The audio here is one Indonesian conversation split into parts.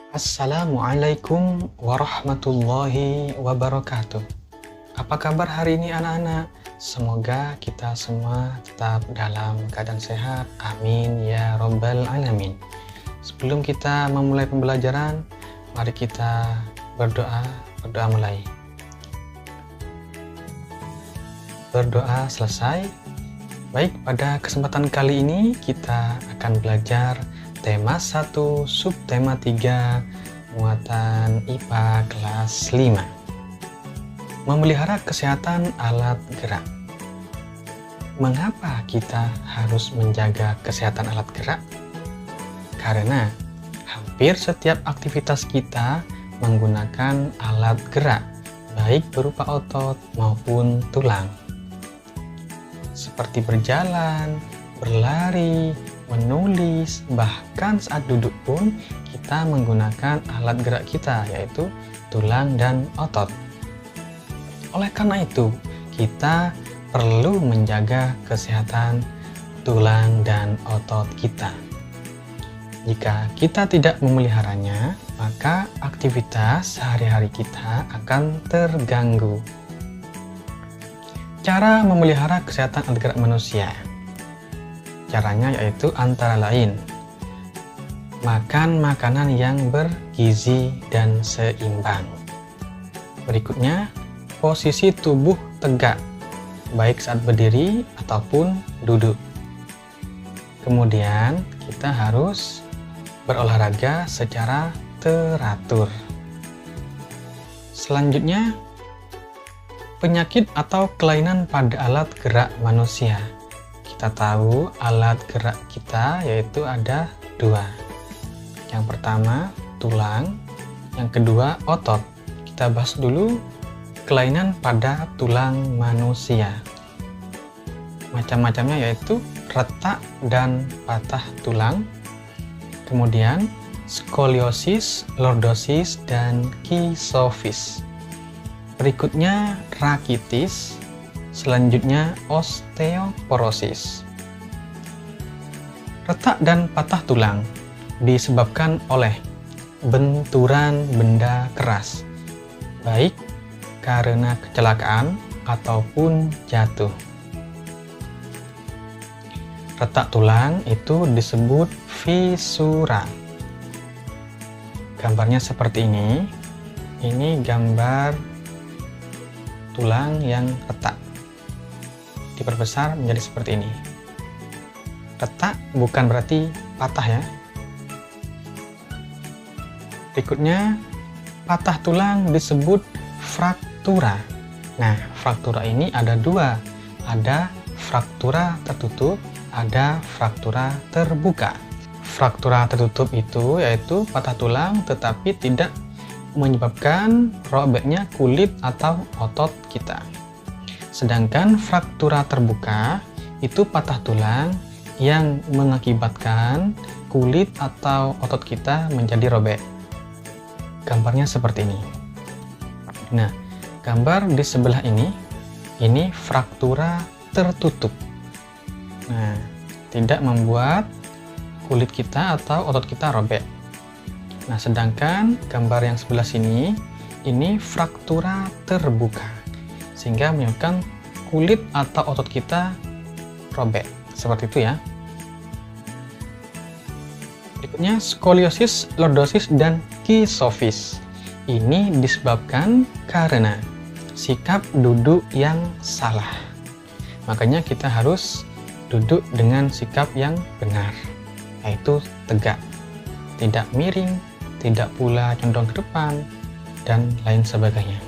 Assalamualaikum warahmatullahi wabarakatuh. Apa kabar hari ini anak-anak? Semoga kita semua tetap dalam keadaan sehat. Amin ya robbal alamin. Sebelum kita memulai pembelajaran, mari kita berdoa mulai. Berdoa selesai. Baik, pada kesempatan kali ini kita akan belajar tema 1, subtema 3, muatan IPA kelas 5. Memelihara kesehatan alat gerak. Mengapa kita harus menjaga kesehatan alat gerak? Karena hampir setiap aktivitas kita menggunakan alat gerak, baik berupa otot maupun tulang. Seperti berjalan, berlari, menulis, bahkan saat duduk pun kita menggunakan alat gerak kita, yaitu tulang dan otot. Oleh karena itu, kita perlu menjaga kesehatan tulang dan otot kita. Jika kita tidak memeliharanya, maka aktivitas sehari-hari kita akan terganggu. Cara memelihara kesehatan alat gerak manusia. Caranya yaitu antara lain makan makanan yang bergizi dan seimbang. Berikutnya, posisi tubuh tegak, baik saat berdiri ataupun duduk. Kemudian, kita harus berolahraga secara teratur. Selanjutnya, penyakit atau kelainan pada alat gerak manusia. Kita tahu alat gerak kita yaitu ada 2. Yang pertama tulang, yang kedua otot. Kita bahas dulu kelainan pada tulang manusia. Macam-macamnya yaitu retak dan patah tulang, kemudian skoliosis, lordosis, dan kisofis. Berikutnya rakitis. Selanjutnya osteoporosis. Retak dan patah tulang disebabkan oleh benturan benda keras, baik karena kecelakaan ataupun jatuh. Retak tulang itu disebut fisura. Gambarnya seperti ini. Ini gambar tulang yang retak. Diperbesar menjadi seperti ini. Retak bukan berarti patah ya. Berikutnya, patah tulang disebut fraktura. Nah, fraktura ini ada 2. Ada fraktura tertutup, ada fraktura terbuka. Fraktura tertutup itu yaitu patah tulang tetapi tidak menyebabkan robeknya kulit atau otot kita. Sedangkan fraktura terbuka itu patah tulang yang mengakibatkan kulit atau otot kita menjadi robek. Gambarnya seperti ini. Nah, gambar di sebelah ini fraktura tertutup. Nah, tidak membuat kulit kita atau otot kita robek. Nah, sedangkan gambar yang sebelah sini ini fraktura terbuka, sehingga menyebabkan kulit atau otot kita robek. Seperti itu ya. Berikutnya skoliosis, lordosis, dan kisofis. Ini disebabkan karena sikap duduk yang salah. Makanya kita harus duduk dengan sikap yang benar, yaitu tegak, tidak miring, tidak pula condong ke depan, dan lain sebagainya.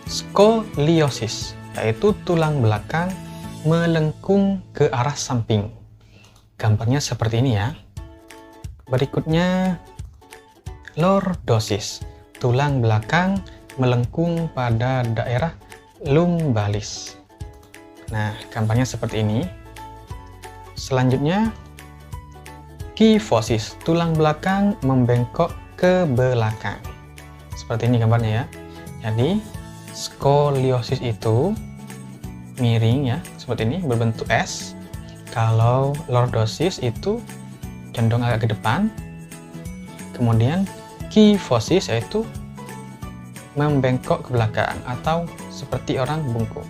Skoliosis, yaitu tulang belakang melengkung ke arah samping. Gambarnya seperti ini ya. Berikutnya lordosis, tulang belakang melengkung pada daerah lumbalis. Nah, gambarnya seperti ini. Selanjutnya kifosis, tulang belakang membengkok ke belakang. Seperti ini gambarnya ya. Jadi skoliosis itu miring ya, seperti ini berbentuk S. Kalau lordosis itu condong agak ke depan. Kemudian kyphosis yaitu membengkok ke belakang atau seperti orang bungkuk.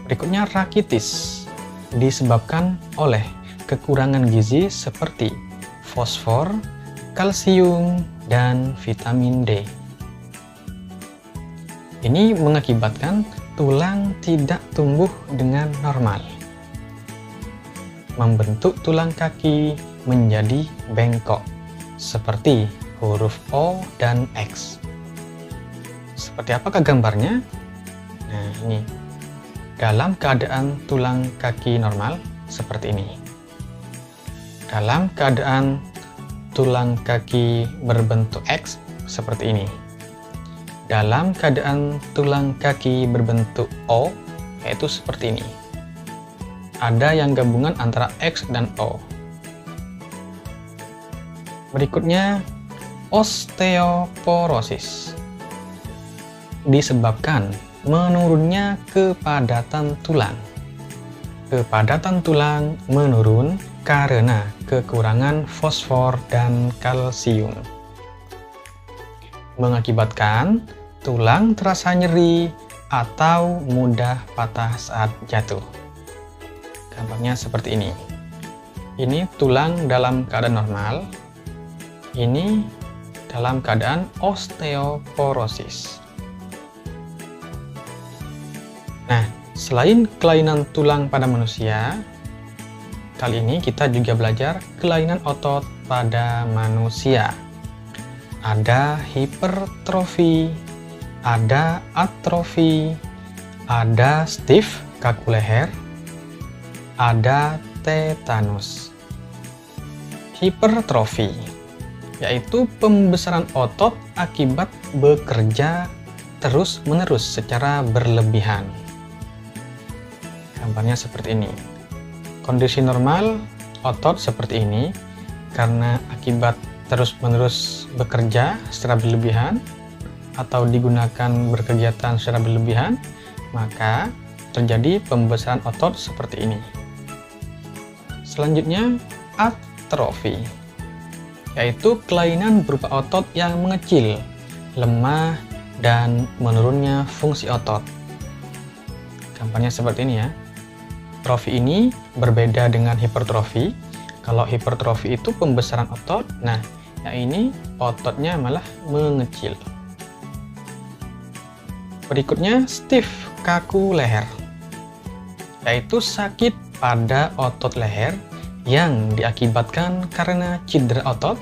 Berikutnya rakitis, disebabkan oleh kekurangan gizi seperti fosfor, kalsium, dan vitamin D. Ini mengakibatkan tulang tidak tumbuh dengan normal, membentuk tulang kaki menjadi bengkok, seperti huruf O dan X. Seperti apakah gambarnya? Nah, ini. Dalam keadaan tulang kaki normal, seperti ini. Dalam keadaan tulang kaki berbentuk X, seperti ini. Dalam keadaan tulang kaki berbentuk O, yaitu seperti ini. Ada yang gabungan antara X dan O. Berikutnya, osteoporosis. Disebabkan menurunnya kepadatan tulang. Kepadatan tulang menurun karena kekurangan fosfor dan kalsium, mengakibatkan tulang terasa nyeri atau mudah patah saat jatuh. Gambarnya seperti ini. Ini tulang dalam keadaan normal, ini dalam keadaan osteoporosis. Nah, selain kelainan tulang pada manusia, kali ini kita juga belajar kelainan otot pada manusia. Ada hipertrofi, ada atrofi, ada stiff kaku leher, ada tetanus. Hipertrofi yaitu pembesaran otot akibat bekerja terus-menerus secara berlebihan. Gambarnya seperti ini. Kondisi normal otot seperti ini karena akibat terus-menerus bekerja secara berlebihan atau digunakan berkegiatan secara berlebihan, maka terjadi pembesaran otot seperti ini. Selanjutnya, atrofi, yaitu kelainan berupa otot yang mengecil, lemah, dan menurunnya fungsi otot. Gambarnya seperti ini ya. Trofi ini berbeda dengan hipertrofi. Kalau hipertrofi itu pembesaran otot, nah yang ini ototnya malah mengecil. Berikutnya stiff kaku leher, yaitu sakit pada otot leher yang diakibatkan karena cedera otot,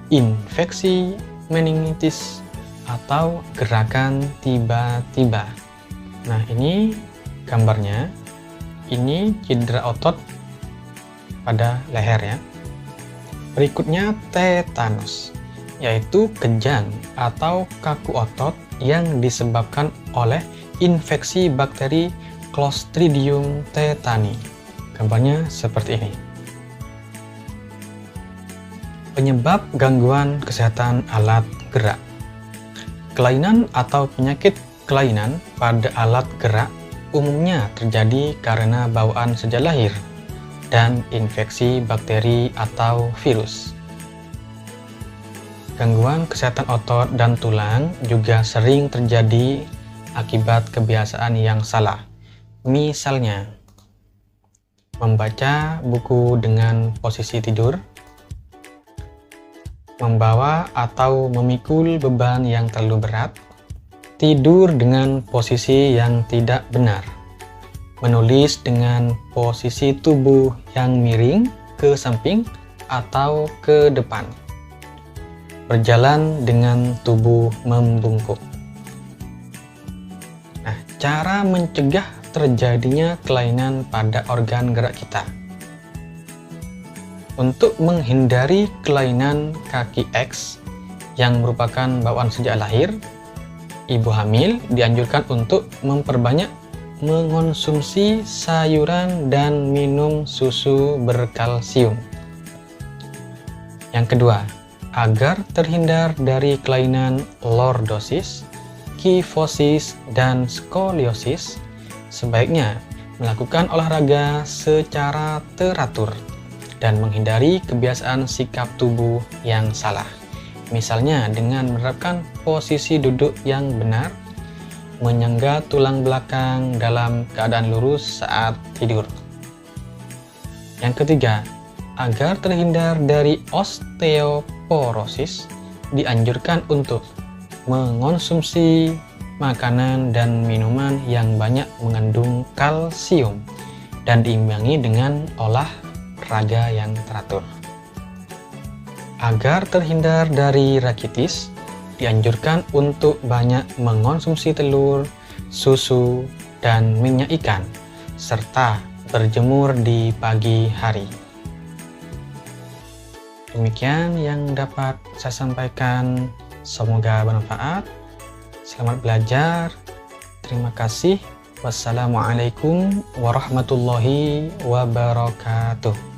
infeksi, meningitis, atau gerakan tiba-tiba. Nah, ini gambarnya. Ini cedera otot pada leher ya. Berikutnya tetanus, yaitu kejang atau kaku otot yang disebabkan oleh infeksi bakteri Clostridium tetani. Gambarnya seperti ini. Penyebab gangguan kesehatan alat gerak. Kelainan atau penyakit kelainan pada alat gerak umumnya terjadi karena bawaan sejak lahir dan infeksi bakteri atau virus. Gangguan kesehatan otot dan tulang juga sering terjadi akibat kebiasaan yang salah. Misalnya, membaca buku dengan posisi tidur, membawa atau memikul beban yang terlalu berat, tidur dengan posisi yang tidak benar, menulis dengan posisi tubuh yang miring ke samping atau ke depan, berjalan dengan tubuh membungkuk. Nah, cara mencegah terjadinya kelainan pada organ gerak kita. Untuk menghindari kelainan kaki X yang merupakan bawaan sejak lahir, ibu hamil dianjurkan untuk memperbanyak mengonsumsi sayuran dan minum susu berkalsium. Yang kedua, agar terhindar dari kelainan lordosis, kyphosis, dan skoliosis, sebaiknya melakukan olahraga secara teratur dan menghindari kebiasaan sikap tubuh yang salah. Misalnya dengan menerapkan posisi duduk yang benar, menyangga tulang belakang dalam keadaan lurus saat tidur. Yang ketiga, agar terhindar dari osteoporosis, dianjurkan untuk mengonsumsi makanan dan minuman yang banyak mengandung kalsium dan diimbangi dengan olahraga yang teratur. Agar terhindar dari rakitis, dianjurkan untuk banyak mengonsumsi telur, susu, dan minyak ikan, serta berjemur di pagi hari. Demikian yang dapat saya sampaikan, semoga bermanfaat. Selamat belajar. Terima kasih. Wassalamualaikum warahmatullahi wabarakatuh.